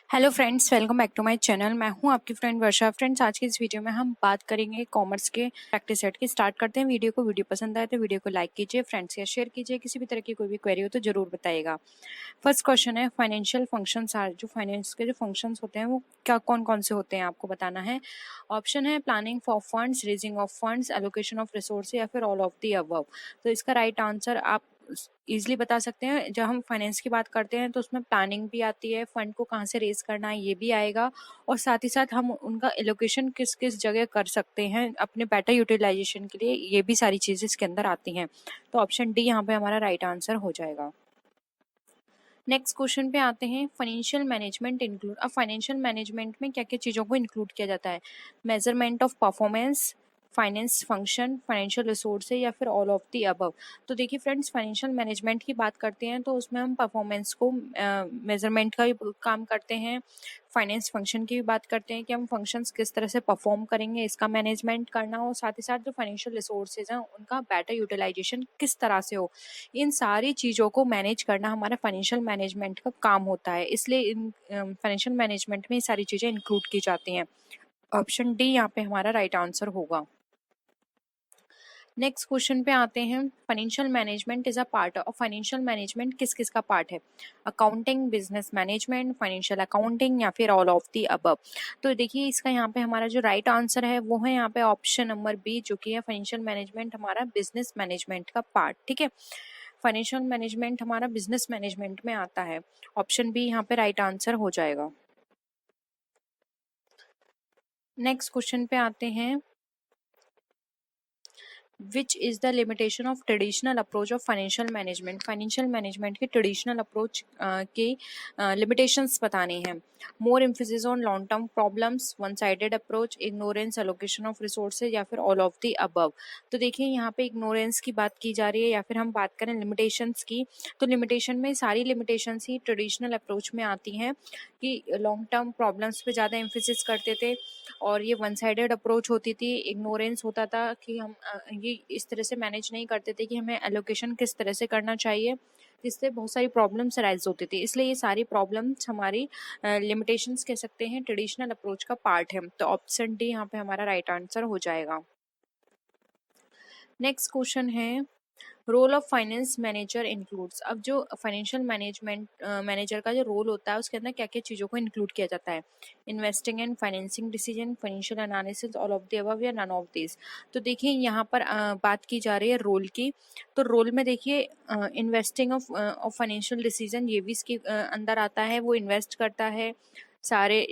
Hello friends, welcome back to my channel. मैं हूं आपकी फ्रेंड वर्षा। फ्रेंड्स, आज की इस वीडियो में हम बात करेंगे कॉमर्स के प्रैक्टिस सेट की। स्टार्ट करते हैं वीडियो को। वीडियो पसंद आए तो वीडियो को लाइक कीजिए, फ्रेंड्स के शेयर कीजिए। किसी भी तरह की कोई भी क्वेरी हो तो जरूर बताइएगा। फर्स्ट क्वेश्चन है, फाइनेंशियल फंक्शंस आर, जो फाइनेंस के जो फंक्शंस होते हैं वो क्या कौन कौन से होते हैं आपको बताना है। ऑप्शन है planning for funds, raising of funds, allocation of resource या फिर ऑल ऑफ द अबव। तो इसका राइट आंसर आप इजिली बता सकते हैं। जब हम फाइनेंस की बात करते हैं तो उसमें प्लानिंग भी आती है, फंड को कहाँ से रेज करना है ये भी आएगा, और साथ ही साथ हम उनका एलोकेशन किस किस जगह कर सकते हैं अपने बेटर यूटिलाइजेशन के लिए, ये भी सारी चीजें इसके अंदर आती हैं। तो ऑप्शन डी यहाँ पे हमारा राइट आंसर हो जाएगा। नेक्स्ट क्वेश्चन पे आते हैं, फाइनेंशियल मैनेजमेंट इंक्लूड। अब फाइनेंशियल मैनेजमेंट में क्या क्या चीज़ों को इंक्लूड किया जाता है। Measurement of performance, finance function, financial resource या फिर ऑल ऑफ द अबव। तो देखिए फ्रेंड्स, फाइनेंशियल मैनेजमेंट की बात करते हैं तो उसमें हम परफॉर्मेंस को मेजरमेंट का भी काम करते हैं, फाइनेंस फंक्शन की भी बात करते हैं कि हम फंक्शंस किस तरह से परफॉर्म करेंगे, इसका मैनेजमेंट करना, और साथ ही साथ जो फाइनेंशियल रिसोर्सेज हैं उनका बेटर यूटिलाइजेशन किस तरह से हो। इन सारी चीज़ों को मैनेज करना हमारा फाइनेंशियल मैनेजमेंट का काम होता है, इसलिए इन फाइनेंशियल मैनेजमेंट में ये सारी चीज़ें इंक्लूड की जाती हैं। ऑप्शन डी यहाँ पे हमारा राइट आंसर होगा। नेक्स्ट क्वेश्चन पे आते हैं, financial management is a part of. Financial management किस किस का पार्ट है। Accounting, business management, financial accounting या फिर ऑल ऑफ द अबव। तो देखिए इसका यहाँ पे हमारा जो राइट आंसर है वो है यहाँ पे ऑप्शन नंबर बी, जो कि है फाइनेंशियल मैनेजमेंट हमारा बिजनेस मैनेजमेंट का पार्ट। ठीक है, फाइनेंशियल मैनेजमेंट हमारा बिजनेस मैनेजमेंट में आता है। ऑप्शन बी यहाँ पे राइट आंसर हो जाएगा। नेक्स्ट क्वेश्चन पे आते हैं, which is the limitation of traditional approach of financial management. Financial management के ट्रेडिशनल अप्रोच के लिमिटेशंस बताने हैं। More emphasis on long term problems, one sided approach, ignorance, allocation of resources या फिर ऑल ऑफ द अबव। तो देखिए यहाँ पे इग्नोरेंस की बात की जा रही है, या फिर हम बात करें लिमिटेशंस की, तो लिमिटेशन में सारी लिमिटेशंस ही ट्रेडिशनल अप्रोच में आती हैं कि लॉन्ग टर्म प्रॉब्लम्स पे ज़्यादा एम्फेसिस करते थे, और ये वन साइडेड अप्रोच होती थी। इग्नोरेंस होता था कि हम ये इस तरह से मैनेज नहीं करते थे कि हमें एलोकेशन किस तरह से करना चाहिए, जिससे बहुत सारी प्रॉब्लम्स राइज होती थी। इसलिए ये सारी प्रॉब्लम्स हमारी लिमिटेशंस कह सकते हैं, ट्रेडिशनल अप्रोच का पार्ट है। तो ऑप्शन डी यहाँ पे हमारा राइट आंसर हो जाएगा। नेक्स्ट क्वेश्चन है, role of finance manager includes. अब जो फाइनेंशियल मैनेजमेंट मैनेजर का जो रोल होता है उसके अंदर क्या क्या चीज़ों को इंक्लूड किया जाता है। Investing and financing decision, financial analysis, all of the above या नन ऑफ दिस। तो देखिए यहाँ पर बात की जा रही है रोल की। तो रोल में देखिए इन्वेस्टिंग ऑफ फाइनेंशियल डिसीजन ये भी इसके अंदर आता है। वो इन्वेस्ट करता है सारे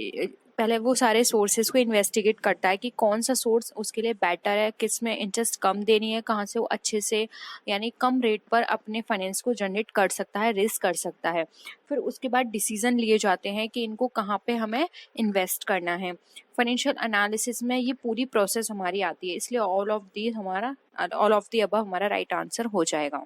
पहले वो सारे सोर्सेज को इन्वेस्टिगेट करता है कि कौन सा सोर्स उसके लिए बेटर है, किस में इंटरेस्ट कम देनी है, कहाँ से वो अच्छे से यानी कम रेट पर अपने फाइनेंस को जनरेट कर सकता है, रेस कर सकता है। फिर उसके बाद डिसीजन लिए जाते हैं कि इनको कहाँ पे हमें इन्वेस्ट करना है। फाइनेंशियल एनालिसिस में ये पूरी प्रोसेस हमारी आती है, इसलिए ऑल ऑफ दी अबव हमारा राइट आंसर हो जाएगा।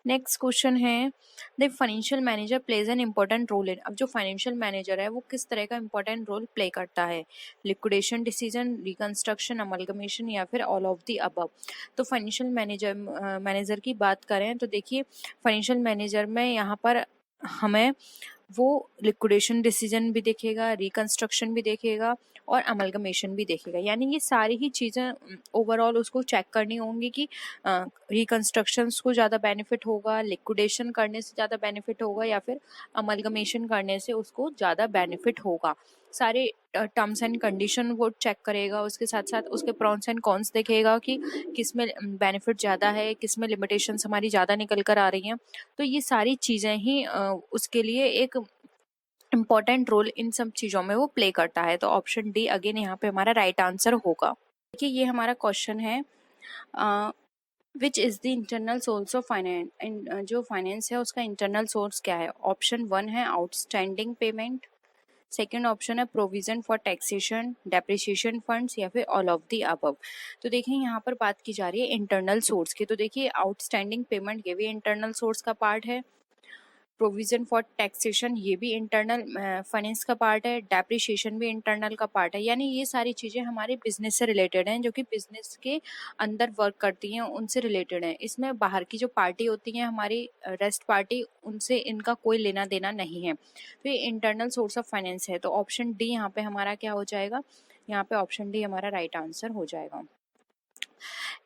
नेक्स्ट क्वेश्चन है, the financial manager plays an important role in. अब जो फाइनेंशियल मैनेजर है वो किस तरह का इंपॉर्टेंट रोल प्ले करता है। लिक्विडेशन डिसीजन, रिकंस्ट्रक्शन, अमलगमेशन या फिर ऑल ऑफ द अबव। तो फाइनेंशियल मैनेजर की बात करें तो देखिए फाइनेंशियल मैनेजर में यहाँ पर हमें वो लिक्विडेशन डिसीजन भी देखेगा, रिकंस्ट्रक्शन भी देखेगा और अमलगमेशन भी देखेगा। यानी ये सारी ही चीज़ें ओवरऑल उसको चेक करनी होंगी कि रिकंस्ट्रक्शंस को ज़्यादा बेनिफिट होगा, लिक्विडेशन करने से ज़्यादा बेनिफिट होगा या फिर अमलगमेशन करने से उसको ज़्यादा बेनिफिट होगा। सारे टर्म्स एंड कंडीशन वो चेक करेगा, उसके साथ साथ उसके प्रॉन्स एंड कॉन्स देखेगा कि किस में बेनिफिट ज़्यादा है, किस में लिमिटेशंस हमारी ज़्यादा निकल कर आ रही हैं। तो ये सारी चीज़ें ही उसके लिए एक इम्पॉर्टेंट रोल इन सब चीज़ों में वो प्ले करता है। तो ऑप्शन डी अगेन यहाँ पे हमारा राइट आंसर होगा। देखिए ये हमारा क्वेश्चन है, which is the internal source of finance. जो फाइनेंस है उसका इंटरनल सोर्स क्या है। ऑप्शन वन है आउटस्टैंडिंग पेमेंट, सेकेंड ऑप्शन है provision for taxation, depreciation funds या फिर ऑल ऑफ द अबव। तो देखिए यहाँ पर बात की जा रही है इंटरनल सोर्स की। तो देखिए आउटस्टैंडिंग पेमेंट ये भी इंटरनल सोर्स का पार्ट है, प्रोविजन फॉर टैक्सेशन ये भी इंटरनल फाइनेंस का पार्ट है, डेप्रिसिएशन भी इंटरनल का पार्ट है। यानी ये सारी चीज़ें हमारे बिजनेस से रिलेटेड हैं, जो कि बिजनेस के अंदर वर्क करती हैं, उनसे रिलेटेड हैं। इसमें बाहर की जो पार्टी होती हैं हमारी रेस्ट पार्टी, उनसे इनका कोई लेना देना नहीं है। तो ये इंटरनल सोर्स ऑफ फाइनेंस है। तो ऑप्शन डी यहाँ पे हमारा क्या हो जाएगा, यहाँ पे ऑप्शन डी हमारा राइट आंसर हो जाएगा।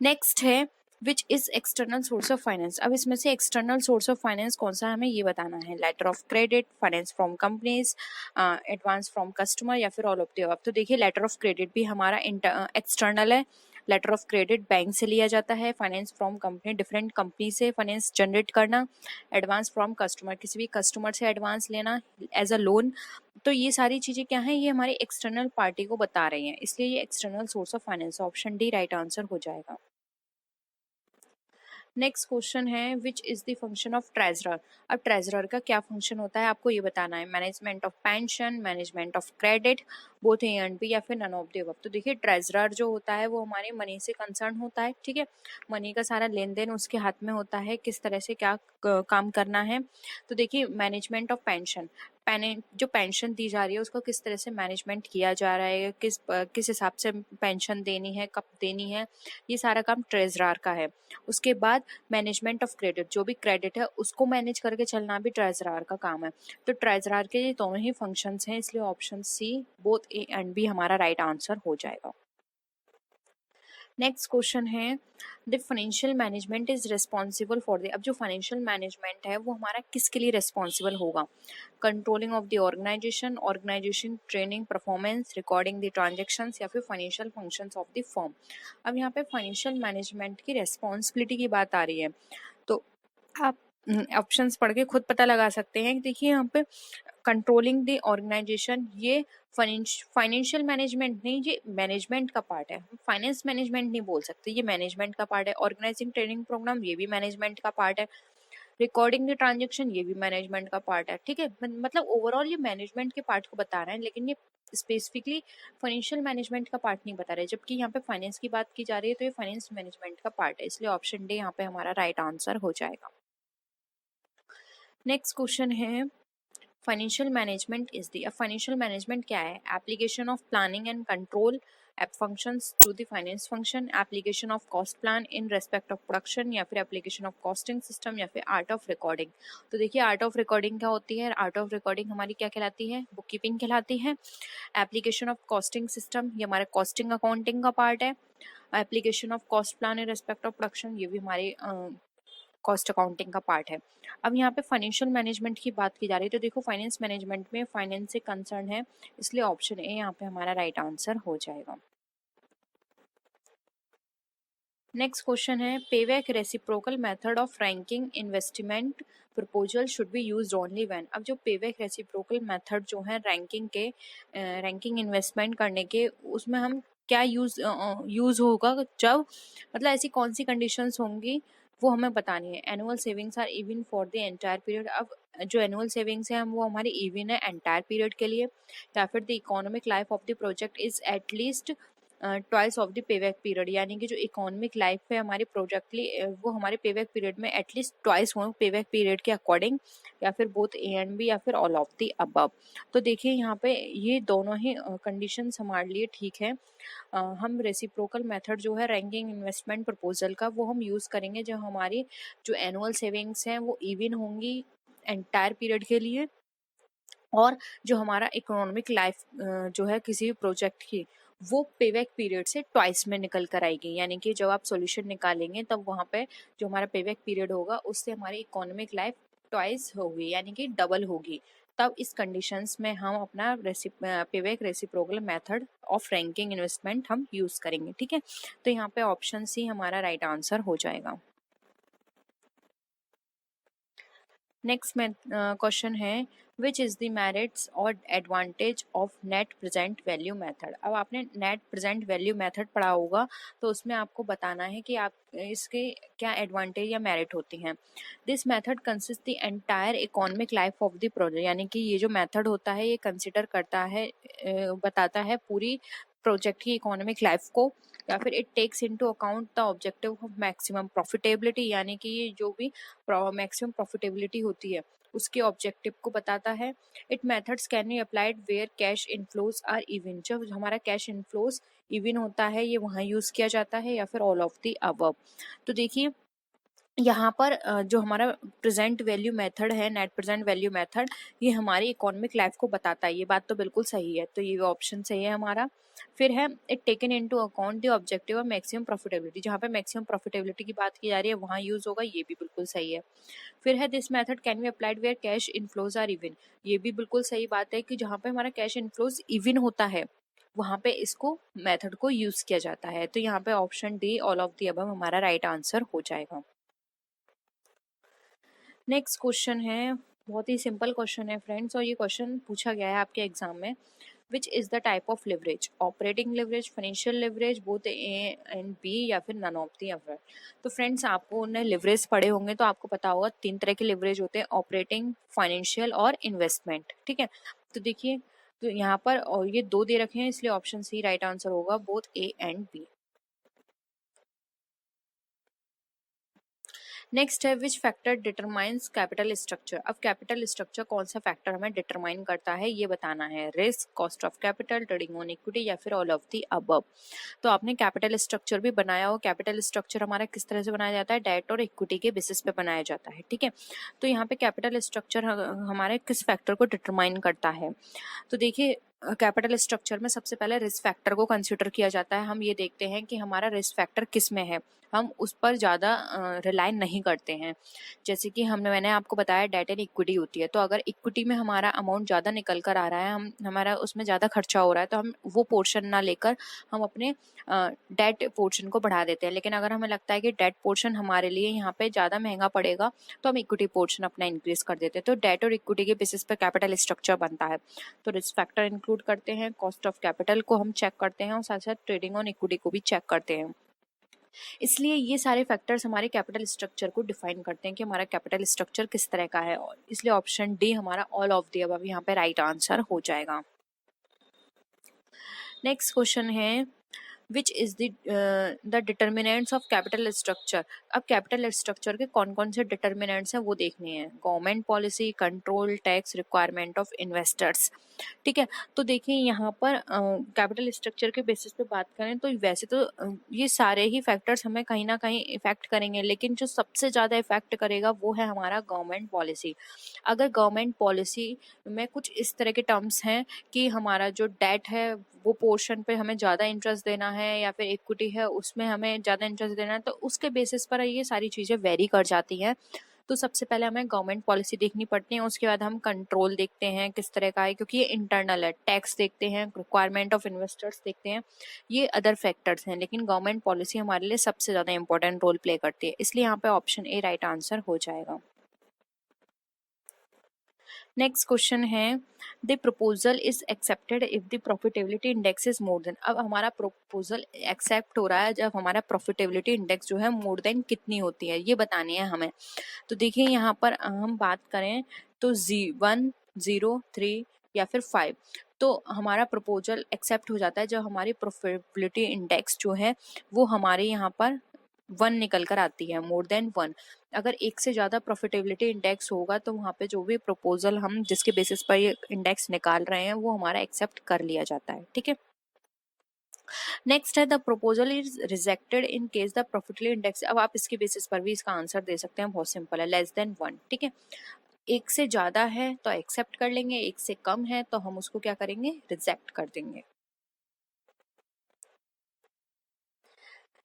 नेक्स्ट है which is external source of finance. अब इसमें से एक्सटर्नल सोर्स ऑफ फाइनेंस कौन सा है हमें ये बताना है। Letter of credit, finance from companies, advance from customer या फिर ऑल ऑफ द अबव। तो देखिए लेटर ऑफ क्रेडिट भी हमारा एक्सटर्नल है। लेटर ऑफ क्रेडिट बैंक से लिया जाता है। Finance from company, different company से फाइनेंस जनरेट करना। एडवांस फ्रॉम कस्टमर, किसी भी कस्टमर से एडवांस लेना एज अ लोन। तो ये सारी चीजें क्या है, ये हमारी एक्सटर्नल पार्टी को बता रही हैं, इसलिए ये external source of finance, option D right answer हो जाएगा। नेक्स्ट क्वेश्चन है which is the function of treasurer. अब ट्रेजरर का क्या फंक्शन होता है आपको ये बताना है। Management of pension, management of credit, both A and B, या फिर नन ऑफ द अबव। तो देखिए ट्रेजरर जो होता है वो हमारे मनी से कंसर्न होता है, ठीक है। मनी का सारा लेन देन उसके हाथ में होता है, किस तरह से क्या काम करना है। तो देखिए मैनेजमेंट ऑफ पेंशन, जो पेंशन दी जा रही है उसको किस तरह से मैनेजमेंट किया जा रहा है, किस हिसाब से पेंशन देनी है, कब देनी है, ये सारा काम ट्रेजरर का है। उसके बाद मैनेजमेंट ऑफ क्रेडिट, जो भी क्रेडिट है उसको मैनेज करके चलना भी ट्रेजरर का काम है। तो ट्रेजरर के ये दोनों ही फंक्शंस हैं, इसलिए option C both A and B हमारा राइट आंसर हो जाएगा। नेक्स्ट क्वेश्चन है the financial management is responsible for the. अब जो फाइनेंशियल मैनेजमेंट है वो हमारा किसके लिए रिस्पॉन्सिबल होगा। Controlling of the organisation, organisation training, performance, recording the transactions, या फिर financial functions of the firm. अब यहाँ पे फाइनेंशियल मैनेजमेंट की रिस्पॉन्सिबिलिटी की बात आ रही है, तो आप ऑप्शंस पढ़ के खुद पता लगा सकते हैं। देखिए यहाँ पे कंट्रोलिंग द ऑर्गेनाइजेशन, ये फाइनेंशियल मैनेजमेंट नहीं, ये मैनेजमेंट का पार्ट है। फाइनेंस मैनेजमेंट नहीं बोल सकते, ये मैनेजमेंट का पार्ट है। ऑर्गेनाइजिंग ट्रेनिंग प्रोग्राम, ये भी मैनेजमेंट का पार्ट है। रिकॉर्डिंग द ट्रांजेक्शन, ये भी मैनेजमेंट का पार्ट है, ठीक है। मतलब ओवरऑल ये मैनेजमेंट के पार्ट को बता रहे हैं, लेकिन ये स्पेसिफिकली फाइनेंशियल मैनेजमेंट का पार्ट नहीं बता रहे। जबकि यहाँ पे फाइनेंस की बात की जा रही है, तो ये फाइनेंस मैनेजमेंट का पार्ट है, इसलिए ऑप्शन डी यहाँ पे हमारा राइट आंसर हो जाएगा। नेक्स्ट क्वेश्चन है फाइनेंशियल मैनेजमेंट इज दी। अब फाइनेंशियल मैनेजमेंट क्या है। Application of planning and control up functions to the finance function, application of cost plan in respect of production, या फिर एप्लीकेशन ऑफ कॉस्टिंग सिस्टम, या फिर art of recording. तो देखिए art of recording क्या होती है। आर्ट ऑफ रिकॉर्डिंग हमारी क्या कहलाती है, बुक कीपिंग कहलाती है। एप्लीकेशन ऑफ कॉस्टिंग सिस्टम, ये हमारे कॉस्टिंग अकाउंटिंग का पार्ट है। Application of cost plan in respect of production, ये भी हमारे कॉस्ट अकाउंटिंग का पार्ट है। अब यहाँ पे फाइनेंशियल मैनेजमेंट की बात की जा रही है, तो देखो फाइनेंस मैनेजमेंट में फाइनेंस से कंसर्न है, इसलिए ऑप्शन ए यहाँ पे हमारा राइट आंसर हो जाएगा। नेक्स्ट क्वेश्चन है payback reciprocal method of ranking investment proposal should be used only when. अब जो पेबैक रेसिप्रोकल मेथड जो है रैंकिंग इन्वेस्टमेंट करने के, उसमें हम क्या यूज होगा जब, मतलब ऐसी कौन सी कंडीशंस होंगी वो हमें बतानी है। Annual savings are even for the entire period. अब जो एनुअल सेविंग्स है वो हमारी इवन है एंटायर पीरियड के लिए, या फिर the economic life of the project is at least twice of the payback period, यानी कि जो इकोनॉमिक लाइफ है हमारी प्रोजेक्टली वो हमारे पेबैक पीरियड में एटलीस्ट ट्वाइस हो पेबैक पीरियड के अकॉर्डिंग, या फिर बोथ ए एंड बी, या फिर ऑल ऑफ द अबव। तो देखिए यहाँ पे ये दोनों ही कंडीशंस हमारे लिए ठीक है। हम रेसिप्रोकल मेथड जो है रैंकिंग इन्वेस्टमेंट प्रपोजल का, वो हम यूज़ करेंगे जब हमारी जो एनुअल सेविंग्स हैं वो इवन होंगी एंटायर पीरियड के लिए, और जो हमारा इकोनॉमिक लाइफ जो है किसी भी प्रोजेक्ट की, वो पेबैक पीरियड से ट्वाइस में निकल कर आएगी। यानी कि जब आप सॉल्यूशन निकालेंगे तब वहाँ पे जो हमारा पेबैक पीरियड होगा उससे हमारी इकोनॉमिक लाइफ ट्वाइस होगी, यानी कि डबल होगी। तब इस कंडीशंस में हम अपना payback reciprocal method of ranking investment हम यूज़ करेंगे, ठीक है। तो यहाँ पे ऑप्शन सी हमारा राइट आंसर हो जाएगा। नेक्स्ट क्वेश्चन है विच इज़ द मेरिट्स और advantage of net present value method. अब आपने नेट प्रेजेंट वैल्यू मेथड पढ़ा होगा, तो उसमें आपको बताना है कि आप इसके क्या एडवांटेज या मेरिट होती हैं। This method consist the entire economic life of the project, यानी कि ये जो मेथड होता है ये कंसिडर करता है बताता है पूरी प्रोजेक्ट की इकोनॉमिक लाइफ को, या फिर it takes into account the objective of maximum profitability, यानी कि ये जो भी मैक्सिमम प्रॉफिटेबिलिटी होती है उसके ऑब्जेक्टिव को बताता है। It methods can be applied where cash inflows are even, जब हमारा कैश इनफ्लोज इवन होता है ये वहाँ यूज किया जाता है, या फिर ऑल ऑफ द अबव। तो देखिए यहाँ पर जो हमारा प्रेजेंट वैल्यू मेथड है, नेट प्रेजेंट वैल्यू मेथड, ये हमारी इकोनॉमिक लाइफ को बताता है। ये बात तो बिल्कुल सही है, तो ये ऑप्शन सही है हमारा। फिर है it taken into account the objective of maximum profitability, जहाँ पे मैक्सिमम प्रॉफिटेबिलिटी की बात की जा रही है वहाँ यूज होगा, ये भी बिल्कुल सही है। फिर है this method can be applied where cash inflows are even, ये भी बिल्कुल सही बात है कि जहाँ पे हमारा कैश इनफ्लोज इवन होता है वहाँ पे इसको मेथड को यूज किया जाता है। तो यहाँ पे option D all of the above हमारा राइट आंसर हो जाएगा। नेक्स्ट क्वेश्चन है, बहुत ही सिंपल क्वेश्चन है फ्रेंड्स, और ये क्वेश्चन पूछा गया है आपके एग्जाम में। Which is the type of leverage, operating leverage, financial leverage, both A and B, या फिर नन ऑफ दी अबव। तो फ्रेंड्स आपको उन्हें लिवरेज पढ़े होंगे तो आपको पता होगा 3 तरह के लिवरेज होते हैं, ऑपरेटिंग, फाइनेंशियल और इन्वेस्टमेंट। ठीक है, तो देखिए तो यहाँ पर और ये 2 दे रखे हैं, इसलिए ऑप्शन सी राइट आंसर होगा, both A and B. Next है which factor determines capital structure. अब कैपिटल स्ट्रक्चर कौन सा फैक्टर हमें डिटरमाइन करता है ये बताना है, risk, cost of capital, trading on equity, या फिर ऑल ऑफ दी अबव। तो आपने कैपिटल स्ट्रक्चर भी बनाया हो, कैपिटल स्ट्रक्चर हमारा किस तरह से बनाया जाता है, डेट और इक्विटी के बेसिस पे बनाया जाता है। ठीक है, तो यहाँ पे कैपिटल स्ट्रक्चर हमारे किस फैक्टर को डिटरमाइन करता है। तो देखिए कैपिटल स्ट्रक्चर में सबसे पहले रिस्क फैक्टर को कंसीडर किया जाता है। हम ये देखते हैं कि हमारा रिस्क फैक्टर किस में है, हम उस पर ज़्यादा रिलाय नहीं करते हैं। जैसे कि मैंने आपको बताया डेट एंड इक्विटी होती है, तो अगर इक्विटी में हमारा अमाउंट ज़्यादा निकल कर आ रहा है, हमारा उसमें ज़्यादा खर्चा हो रहा है, तो हम वो पोर्शन ना लेकर हम अपने डेट पोर्शन को बढ़ा देते हैं। लेकिन अगर हमें लगता है कि डेट पोर्शन हमारे लिए यहाँ पे ज़्यादा महंगा पड़ेगा तो हम इक्विटी पोर्शन अपना इंक्रीज कर देते हैं। तो डेट और इक्विटी के बेसिस पे कैपिटल स्ट्रक्चर बनता है। तो रिस्क फैक्टर इंक्लूड करते हैं, कॉस्ट ऑफ कैपिटल को हम चेक करते हैं और साथ साथ ट्रेडिंग ऑन इक्विटी को भी चेक करते हैं। इसलिए ये सारे फैक्टर्स हमारे कैपिटल स्ट्रक्चर को डिफाइन करते हैं कि हमारा कैपिटल स्ट्रक्चर किस तरह का है, और इसलिए ऑप्शन डी हमारा ऑल ऑफ द अबव यहाँ पे राइट आंसर हो जाएगा। नेक्स्ट क्वेश्चन है which is the determinants of capital structure. अब कैपिटल स्ट्रक्चर के कौन कौन से डिटर्मिनेंट्स हैं वो देखने हैं, government policy, control, tax, requirement of investors. ठीक है, तो देखिए यहाँ पर कैपिटल स्ट्रक्चर के बेसिस पे बात करें तो वैसे तो ये सारे ही फैक्टर्स हमें कहीं ना कहीं इफेक्ट करेंगे, लेकिन जो सबसे ज़्यादा इफेक्ट करेगा वो है हमारा गवर्नमेंट पॉलिसी। अगर गवर्नमेंट पॉलिसी में कुछ इस तरह के टर्म्स हैं कि हमारा जो डेट है वो पोर्शन पे हमें ज़्यादा इंटरेस्ट देना है, या फिर इक्विटी है उसमें हमें ज़्यादा इंटरेस्ट देना है, तो उसके बेसिस पर ये सारी चीज़ें वेरी कर जाती हैं। तो सबसे पहले हमें गवर्नमेंट पॉलिसी देखनी पड़ती है, उसके बाद हम कंट्रोल देखते हैं किस तरह का है, क्योंकि ये इंटरनल है, टैक्स देखते हैं, रिक्वायरमेंट ऑफ इन्वेस्टर्स देखते हैं, ये अदर फैक्टर्स हैं, लेकिन गवर्नमेंट पॉलिसी हमारे लिए सबसे ज़्यादा इंपॉर्टेंट रोल प्ले करती है, इसलिए यहाँ पे ऑप्शन ए राइट आंसर हो जाएगा। नेक्स्ट क्वेश्चन है the proposal is accepted if the profitability index is more than. अब हमारा प्रपोजल एक्सेप्ट हो रहा है जब हमारा प्रॉफिटेबिलिटी इंडेक्स जो है मोर देन कितनी होती है, ये बतानी है हमें। तो देखिए यहाँ पर हम बात करें तो 1, 0, 3 या फिर 5, तो हमारा प्रपोजल एक्सेप्ट हो जाता है जब हमारी प्रॉफिटेबिलिटी इंडेक्स जो है वो हमारे यहाँ पर 1 निकल कर आती है, मोर देन 1। अगर एक से ज़्यादा प्रॉफिटेबिलिटी इंडेक्स होगा तो वहाँ पे जो भी प्रपोजल हम जिसके बेसिस पर ये इंडेक्स निकाल रहे हैं वो हमारा एक्सेप्ट कर लिया जाता है। ठीक है, नेक्स्ट है the proposal is rejected in case the profitability index. अब आप इसके बेसिस पर भी इसका आंसर दे सकते हैं, बहुत सिंपल है, लेस देन 1। ठीक है, एक से ज़्यादा है तो एक्सेप्ट कर लेंगे, एक से कम है तो हम उसको क्या करेंगे, रिजेक्ट कर देंगे।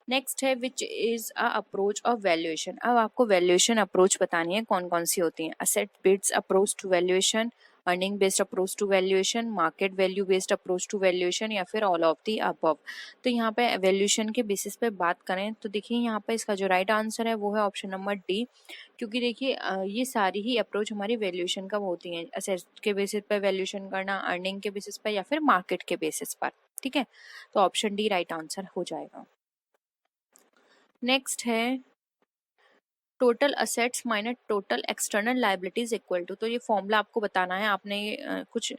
नेक्स्ट है which is a approach of valuation. अब आपको वैल्यूएशन अप्रोच बतानी है कौन कौन सी होती हैं, asset based approach to valuation, earning based approach to valuation, market value based approach to valuation, या फिर ऑल ऑफ दी अबव। तो यहाँ पे वैल्यूएशन के बेसिस पे बात करें तो देखिए यहाँ पे इसका जो राइट आंसर है वो है ऑप्शन नंबर डी, क्योंकि देखिए ये सारी ही अप्रोच हमारी वैल्यूएशन का होती हैं, असेट के बेसिस पे वैल्यूएशन करना, अर्निंग के बेसिस पर, या फिर मार्केट के बेसिस पर। ठीक है, तो ऑप्शन डी राइट आंसर हो जाएगा। नेक्स्ट है total assets minus total external liabilities equal to. तो ये फॉर्मूला आपको बताना है, आपने कुछ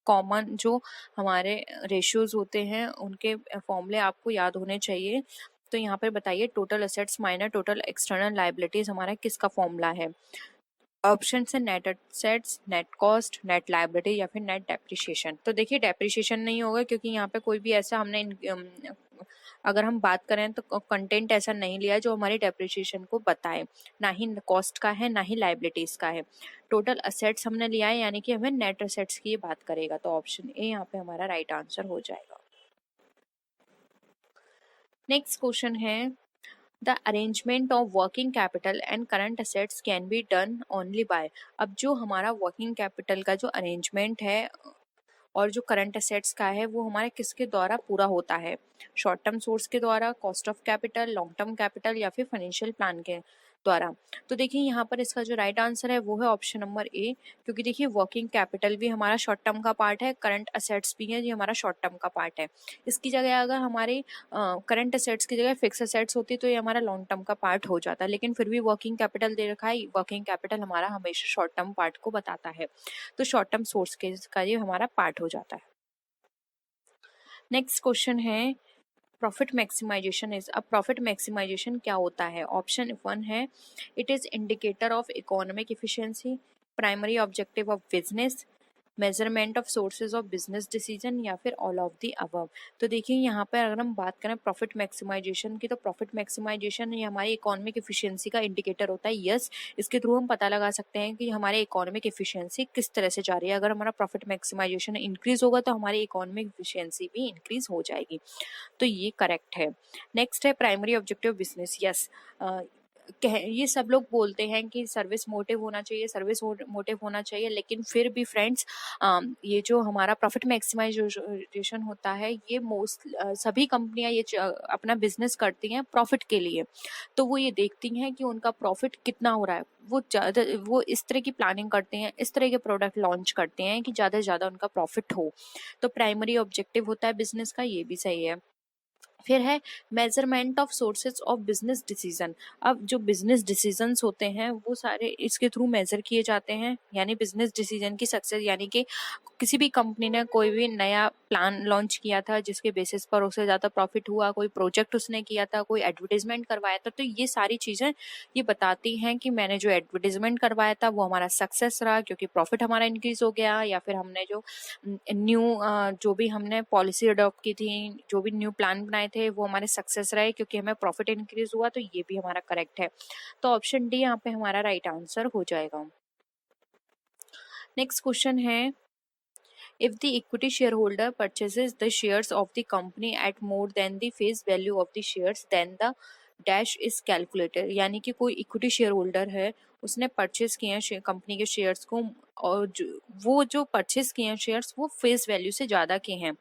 कॉमन जो हमारे रेशियोज होते हैं उनके फॉर्मूले आपको याद होने चाहिए। तो यहाँ पर बताइए total assets minus total external liabilities हमारा किसका फॉर्मूला है? ऑप्शन है net assets, net cost, net liability या फिर नेट डेप्रिसिएशन। तो देखिए डेप्रिसिएशन नहीं होगा क्योंकि यहाँ पे कोई भी ऐसा हमने अगर हम बात करें तो कंटेंट ऐसा नहीं लिया जो हमारी डेप्रिसिएशन को बताए, ना ही कॉस्ट का है ना ही लायबिलिटीज का है। टोटल असेट्स हमने लिया है यानी कि हमें नेट असेट्स की बात करेगा, तो ऑप्शन ए यहाँ पे हमारा राइट आंसर हो जाएगा। नेक्स्ट क्वेश्चन है the arrangement of working capital and current assets can be done only by. अब जो हमारा वर्किंग कैपिटल का जो अरेंजमेंट है और जो करंट असेट्स का है वो हमारे किसके द्वारा पूरा होता है? शॉर्ट टर्म सोर्स के द्वारा, cost of capital, long term capital या फिर फाइनेंशियल प्लान के द्वारा। तो देखिए यहाँ पर इसका जो राइट आंसर है वो है ऑप्शन नंबर ए, क्योंकि देखिए वर्किंग कैपिटल भी हमारा शॉर्ट टर्म का पार्ट है, करंट असेट्स भी है ये हमारा शॉर्ट टर्म का पार्ट है। इसकी जगह अगर हमारे करंट असेट्स की जगह फिक्स असेट्स होती तो ये हमारा लॉन्ग टर्म का पार्ट हो जाता, लेकिन फिर भी वर्किंग कैपिटल दे रखा है, वर्किंग कैपिटल हमारा हमेशा शॉर्ट टर्म पार्ट को बताता है, तो शॉर्ट टर्म सोर्स के का ये हमारा पार्ट हो जाता है। नेक्स्ट क्वेश्चन है प्रॉफिट मैक्सिमाइजेशन इज। अब प्रॉफिट मैक्सिमाइजेशन क्या होता है? ऑप्शन 1 है it is indicator of economic efficiency, primary objective of business, measurement of sources of business decision या फिर ऑल ऑफ दी अबव। तो देखिए यहाँ पर अगर हम बात करें प्रॉफिट मैक्सिमाइजेशन की, तो प्रॉफिट मैक्सिमाइजेशन ये हमारी इकोनॉमिक एफिशिएंसी का इंडिकेटर होता है। यस, इसके थ्रू हम पता लगा सकते हैं कि हमारे इकोनॉमिक एफिशिएंसी किस तरह से जा रही है। अगर हमारा प्रॉफिट मैक्सिमाइजेशन इंक्रीज होगा तो हमारी इकोनॉमिक एफिशिएंसी भी इंक्रीज हो जाएगी, तो ये करेक्ट है। नेक्स्ट है प्राइमरी ऑब्जेक्टिव बिजनेस। यस, ये सब लोग बोलते हैं कि सर्विस मोटिव होना चाहिए, सर्विस मोटिव होना चाहिए, लेकिन फिर भी फ्रेंड्स ये जो हमारा प्रॉफिट मैक्सिमाइजेशन होता है ये सभी कंपनियां ये अपना बिजनेस करती हैं प्रॉफिट के लिए, तो वो ये देखती हैं कि उनका प्रॉफिट कितना हो रहा है, वो इस तरह की प्लानिंग करते हैं, इस तरह के प्रोडक्ट लॉन्च करते हैं कि ज़्यादा से ज़्यादा उनका प्रॉफिट हो, तो प्राइमरी ऑब्जेक्टिव होता है बिजनेस का, ये भी सही है। फिर है measurement of sources of business decision. अब जो बिजनेस डिसीजंस होते हैं वो सारे इसके थ्रू मेजर किए जाते हैं, यानी बिजनेस डिसीजन की सक्सेस, यानी कि किसी भी कंपनी ने कोई भी नया प्लान लॉन्च किया था जिसके बेसिस पर उसे ज़्यादा प्रॉफिट हुआ, कोई प्रोजेक्ट उसने किया था, कोई एडवर्टीजमेंट करवाया था, तो ये सारी चीज़ें ये बताती हैं कि मैंने जो एडवर्टीजमेंट करवाया था वो हमारा सक्सेस रहा क्योंकि प्रॉफिट हमारा इंक्रीज हो गया, या फिर हमने जो न्यू जो भी हमने पॉलिसी अडॉप्ट की थी, जो भी न्यू प्लान बनाए थे वो हमारे सक्सेस रहे क्योंकि हमें प्रॉफिट इंक्रीज हुआ, तो ये भी हमारा करेक्ट है। तो ऑप्शन डी यहाँ पे हमारा राइट आंसर हो जाएगा। नेक्स्ट क्वेश्चन है if the equity shareholder purchases the shares of the company at more than the face value of the shares then the dash is calculated। यानी कि कोई इक्विटी शेयर होल्डर है, उसने purchase किए हैं कंपनी के shares को, और वो जो परचेज किए हैं शेयर्स वो फेस वैल्यू से ज़्यादा के हैं,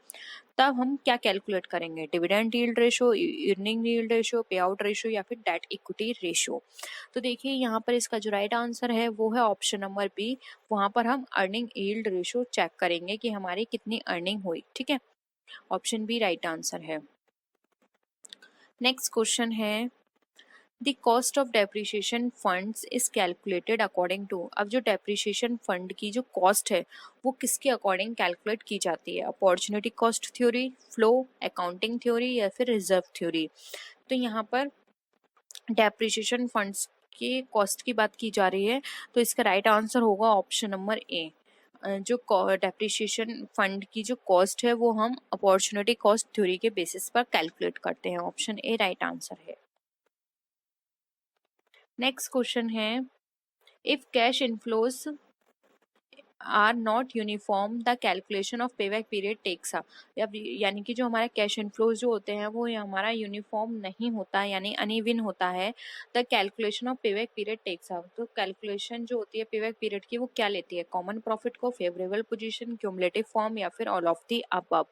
तब हम क्या कैलकुलेट करेंगे? Dividend yield ratio, earning yield ratio, पे आउट रेशो या फिर डेट इक्विटी रेशो। तो देखिए यहाँ पर इसका जो राइट आंसर है वो है ऑप्शन नंबर बी। वहाँ पर हम अर्निंग यील्ड रेशो चेक करेंगे कि हमारी कितनी अर्निंग हुई, ठीक है। ऑप्शन बी राइट आंसर है। नेक्स्ट क्वेश्चन है the cost of depreciation funds is calculated according to. अब जो डेप्रिसिएशन फंड की जो कॉस्ट है वो किसके अकॉर्डिंग कैलकुलेट की जाती है? Opportunity cost theory, flow, accounting theory या फिर रिजर्व थ्योरी। तो यहाँ पर डेप्रिसिएशन फंड्स की कॉस्ट की बात की जा रही है, तो इसका राइट आंसर होगा ऑप्शन नंबर ए। जो डेप्रिसिएशन फंड की जो कॉस्ट है वो हम अपॉर्चुनिटी कॉस्ट थ्योरी के बेसिस पर कैलकुलेट करते हैं। ऑप्शन ए राइट आंसर है। नेक्स्ट क्वेश्चन है if cash inflows are not uniform the calculation of payback period takes up. यानी कि जो हमारे कैश इनफ्लोज जो होते हैं वो हमारा यूनिफॉर्म नहीं होता, यानी अनइवन होता है, the calculation of payback period takes up. तो कैलकुलेशन जो होती है पेबैक पीरियड की वो क्या लेती है? कॉमन प्रॉफिट को, फेवरेबल पोजीशन, क्यूमुलेटिव फॉर्म या फिर ऑल ऑफ द अबव।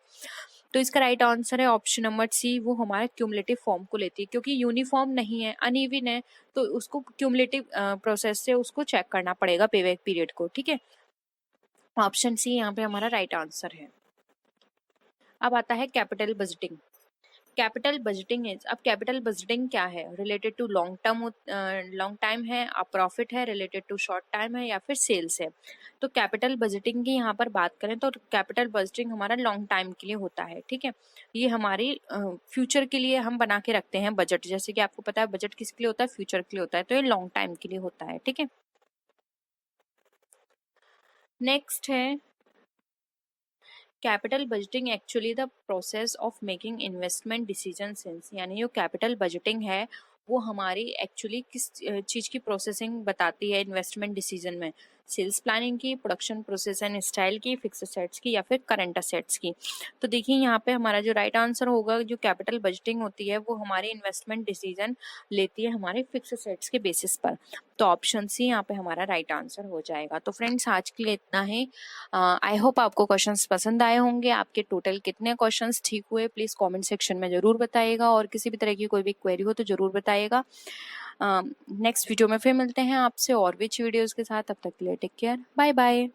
तो इसका राइट आंसर है ऑप्शन नंबर सी, वो हमारे क्यूमुलेटिव फॉर्म को लेती है, क्योंकि यूनिफॉर्म नहीं है, अनइवन है, तो उसको क्यूमुलेटिव प्रोसेस से उसको चेक करना पड़ेगा पेबैक पीरियड को, ठीक है। ऑप्शन सी यहाँ पे हमारा राइट आंसर है। अब आता है capital budgeting. Capital budgeting is, अब कैपिटल बजटिंग क्या है, related to long term, long time है, अब प्रॉफिट है, रिलेटेड टू शॉर्ट टाइम है, या फिर सेल्स है। तो कैपिटल बजटिंग की यहाँ पर बात करें तो कैपिटल बजटिंग हमारा लॉन्ग टाइम के लिए होता है, ठीक है। ये हमारी फ्यूचर के लिए हम बना के रखते हैं बजट, जैसे कि आपको पता है बजट किसके लिए होता है, फ्यूचर के लिए होता है, तो ये लॉन्ग टाइम के लिए होता है, ठीक है। नेक्स्ट है capital budgeting actually the process of making investment decision since, यानी जो कैपिटल बजटिंग है वो हमारी एक्चुअली किस चीज़ की प्रोसेसिंग बताती है इन्वेस्टमेंट डिसीजन में, सेल्स प्लानिंग की, प्रोडक्शन प्रोसेस एंड स्टाइल की, फिक्स असेट्स की, या फिर करंट असेट्स की। तो देखिए यहाँ पे हमारा जो राइट आंसर होगा, जो कैपिटल बजटिंग होती है वो हमारी इन्वेस्टमेंट डिसीजन लेती है हमारे फिक्स असेट्स के बेसिस पर। तो ऑप्शन सी यहाँ पे हमारा राइट आंसर हो जाएगा। तो फ्रेंड्स आज के लिए इतना ही। आई होप आपको क्वेश्चंस पसंद आए होंगे। आपके टोटल कितने क्वेश्चंस ठीक हुए प्लीज़ कमेंट सेक्शन में ज़रूर बताइएगा, और किसी भी तरह की कोई भी क्वेरी हो तो ज़रूर बताइएगा। नेक्स्ट वीडियो में फिर मिलते हैं आपसे और भी अच्छी वीडियोज़ के साथ। तब तक के लिए टेक केयर, बाय बाय।